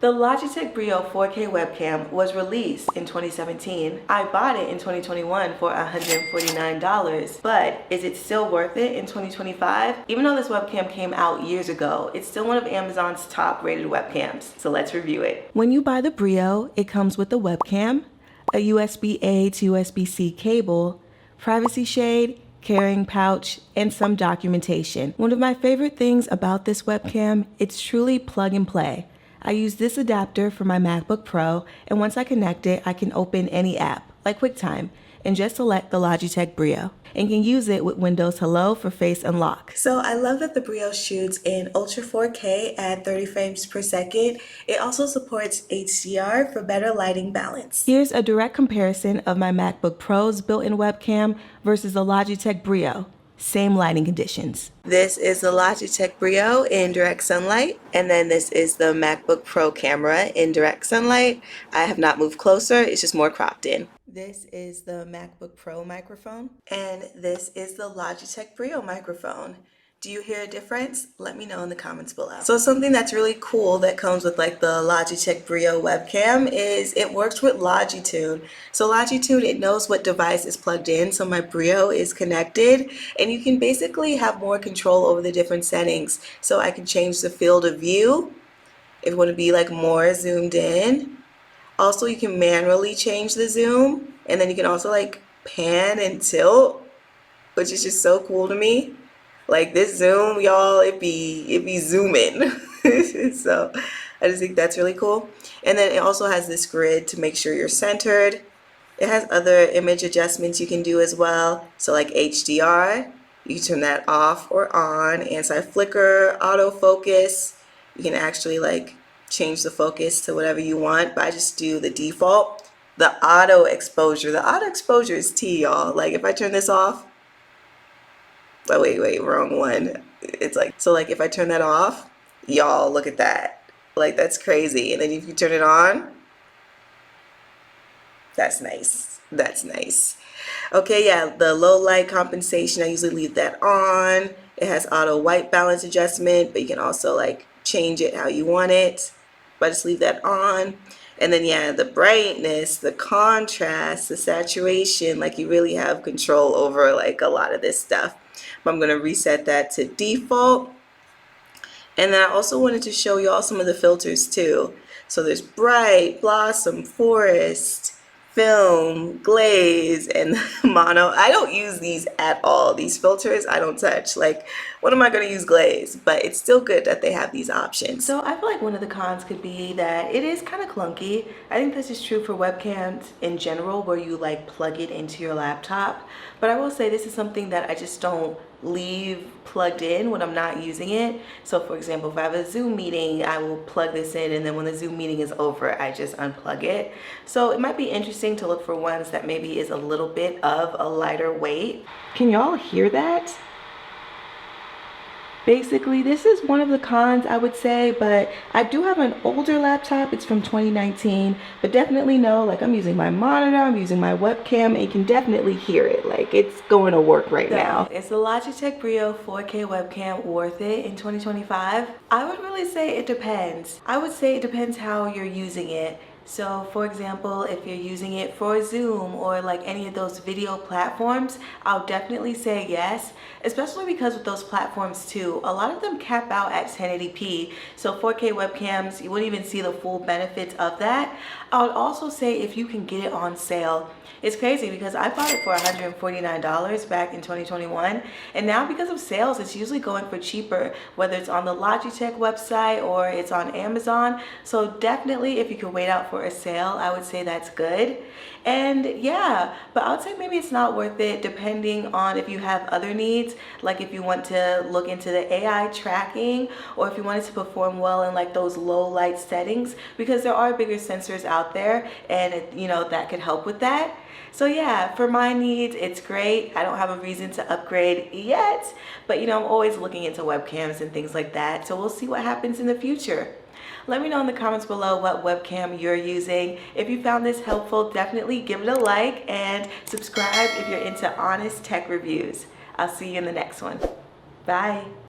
The Logitech Brio 4K webcam was released in 2017. I bought it in 2021 for $149, but is it still worth it in 2025? Even though this webcam came out years ago, it's still one of Amazon's top rated webcams. So let's review it. When you buy the Brio, it comes with a webcam, a USB-A to USB-C cable, privacy shade, carrying pouch, and some documentation. One of my favorite things about this webcam, it's truly plug and play. I use this adapter for my MacBook Pro, and once I connect it, I can open any app, like QuickTime, and just select the Logitech Brio, and can use it with Windows Hello for Face Unlock. So I love that the Brio shoots in Ultra 4K at 30 frames per second. It also supports HDR for better lighting balance. Here's a direct comparison of my MacBook Pro's built-in webcam versus the Logitech Brio. Same lighting conditions. This is the Logitech Brio in direct sunlight, and then this is the MacBook Pro camera in direct sunlight. I have not moved closer, it's just more cropped in. This is the MacBook Pro microphone, and this is the Logitech Brio microphone. Do you hear a difference? Let me know in the comments below. So something that's really cool that comes with like the Logitech Brio webcam is it works with Logitune. So Logitune, it knows what device is plugged in, so my Brio is connected, and you can basically have more control over the different settings. So I can change the field of view if you want to be like more zoomed in. Also, you can manually change the zoom, and then you can also like pan and tilt, which is just so cool to me. Like this zoom, y'all, it be zooming. So I just think that's really cool. And then it also has this grid to make sure you're centered. It has other image adjustments you can do as well. So like HDR, you can turn that off or on. Anti-flicker, autofocus. You can actually like change the focus to whatever you want, but I just do the default. The auto exposure is T, y'all. Like if I turn this off, oh wait, wrong one. It's like, so like if I turn that off, y'all look at that. Like that's crazy. And then if you turn it on, that's nice. That's nice. Okay, yeah, the low light compensation, I usually leave that on. It has auto white balance adjustment, but you can also like change it how you want it. But I just leave that on. And then yeah, the brightness, the contrast, the saturation, like you really have control over like a lot of this stuff. But I'm going to reset that to default. And then I also wanted to show y'all some of the filters too. So there's bright, blossom, forest, film, glaze, and mono. I don't use these at all. These filters I don't touch. Like, what am I going to use glaze? But it's still good that they have these options. So I feel like one of the cons could be that it is kind of clunky. I think this is true for webcams in general, where you like plug it into your laptop. But I will say this is something that I just don't leave plugged in when I'm not using it. So for example, if I have a Zoom meeting, I will plug this in, and then when the Zoom meeting is over, I just unplug it. So it might be interesting to look for ones that maybe is a little bit of a lighter weight. Can y'all hear that? Basically, this is one of the cons, I would say, but I do have an older laptop. It's from 2019, but definitely know, like, I'm using my monitor, I'm using my webcam, and you can definitely hear it. Like, it's going to work right now. Is the Logitech Brio 4K webcam worth it in 2025? I would really say it depends. I would say it depends how you're using it. So for example, if you're using it for Zoom or like any of those video platforms, I'll definitely say yes, especially because with those platforms too, a lot of them cap out at 1080p. So 4K webcams, you wouldn't even see the full benefits of that. I would also say if you can get it on sale. It's crazy because I bought it for $149 back in 2021, and now because of sales, it's usually going for cheaper, whether it's on the Logitech website or it's on Amazon. So definitely if you could wait out for a sale, I would say that's good. And yeah, but I would say maybe it's not worth it depending on if you have other needs, like if you want to look into the AI tracking, or if you wanted to perform well in like those low light settings, because there are bigger sensors out there, and you know, that could help with that. So yeah, for my needs, it's great. I don't have a reason to upgrade yet, but you know, I'm always looking into webcams and things like that. So we'll see what happens in the future. Let me know in the comments below what webcam you're using. If you found this helpful, definitely give it a like and subscribe if you're into honest tech reviews. I'll see you in the next one. Bye.